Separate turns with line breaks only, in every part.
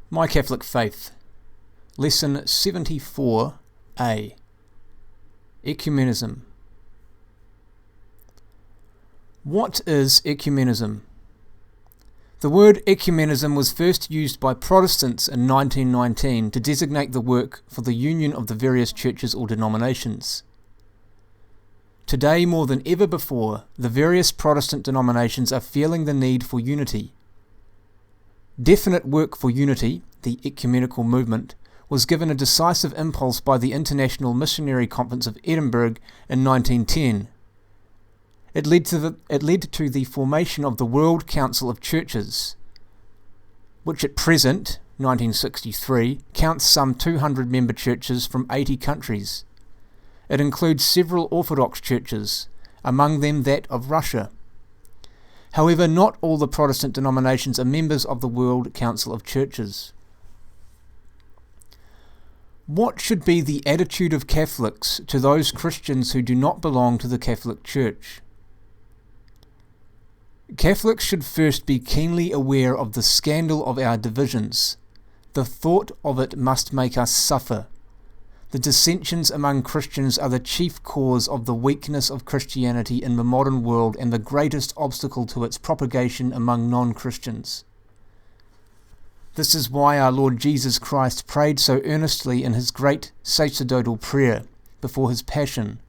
My Catholic Faith, Lesson 74a, Ecumenism. What is ecumenism? The word ecumenism was first used by Protestants in 1919 to designate the work for the union of the various churches or denominations. Today, more than ever before, the various Protestant denominations are feeling the need for unity. Definite work for unity, the ecumenical movement, was given a decisive impulse by the International Missionary Conference of Edinburgh in 1910. It led to the formation of the World Council of Churches, which at present, 1963, counts some 200 member churches from 80 countries. It includes several Orthodox churches, among them that of Russia. However, not all the Protestant denominations are members of the World Council of Churches. What should be the attitude of Catholics to those Christians who do not belong to the Catholic Church? Catholics should first be keenly aware of the scandal of our divisions. The thought of it must make us suffer. The dissensions among Christians are the chief cause of the weakness of Christianity in the modern world and the greatest obstacle to its propagation among non-Christians. This is why our Lord Jesus Christ prayed so earnestly in his great sacerdotal prayer before his passion.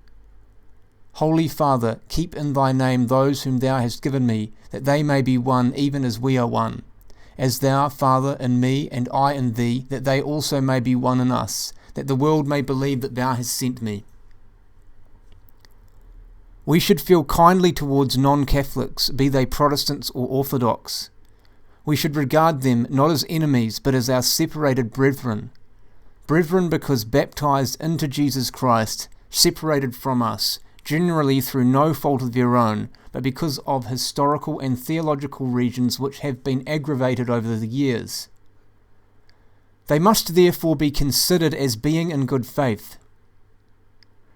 Holy Father, keep in thy name those whom thou hast given me, that they may be one even as we are one. As thou, Father, in me, and I in thee, that they also may be one in us, that the world may believe that thou hast sent me. We should feel kindly towards non-Catholics, be they Protestants or Orthodox. We should regard them not as enemies, but as our separated brethren. Brethren because baptized into Jesus Christ, separated from us, generally through no fault of their own, but because of historical and theological reasons which have been aggravated over the years. They must therefore be considered as being in good faith.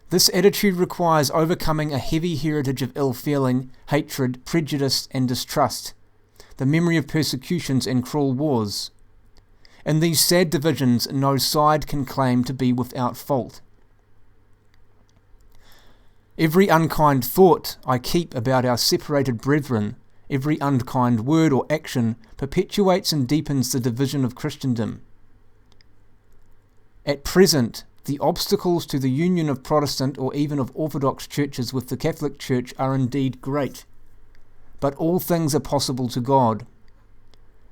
This attitude requires overcoming a heavy heritage of ill feeling, hatred, prejudice, and distrust, the memory of persecutions and cruel wars. In these sad divisions, no side can claim to be without fault. Every unkind thought I keep about our separated brethren, every unkind word or action, perpetuates and deepens the division of Christendom. At present, the obstacles to the union of Protestant or even of Orthodox churches with the Catholic Church are indeed great. But all things are possible to God.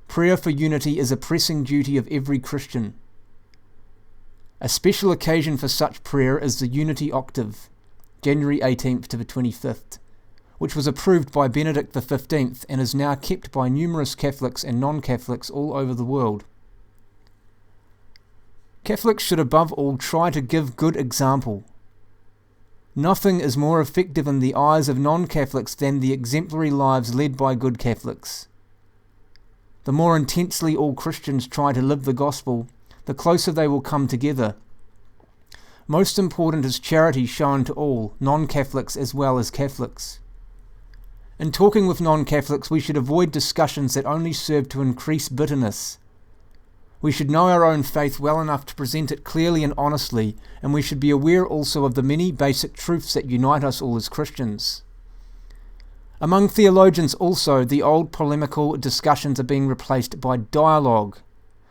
Prayer for unity is a pressing duty of every Christian. A special occasion for such prayer is the Unity Octave, January 18th to the 25th, which was approved by Benedict XV and is now kept by numerous Catholics and non-Catholics all over the world. Catholics should above all try to give good example. Nothing is more effective in the eyes of non-Catholics than the exemplary lives led by good Catholics. The more intensely all Christians try to live the gospel, the closer they will come together. Most important is charity shown to all, non-Catholics as well as Catholics. In talking with non-Catholics, we should avoid discussions that only serve to increase bitterness. We should know our own faith well enough to present it clearly and honestly, and we should be aware also of the many basic truths that unite us all as Christians. Among theologians also, the old polemical discussions are being replaced by dialogue.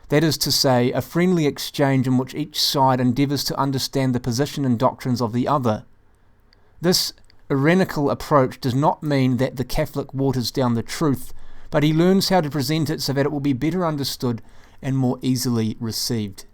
That is to say, a friendly exchange in which each side endeavours to understand the position and doctrines of the other. This irenical approach does not mean that the Catholic waters down the truth, but he learns how to present it so that it will be better understood and more easily received.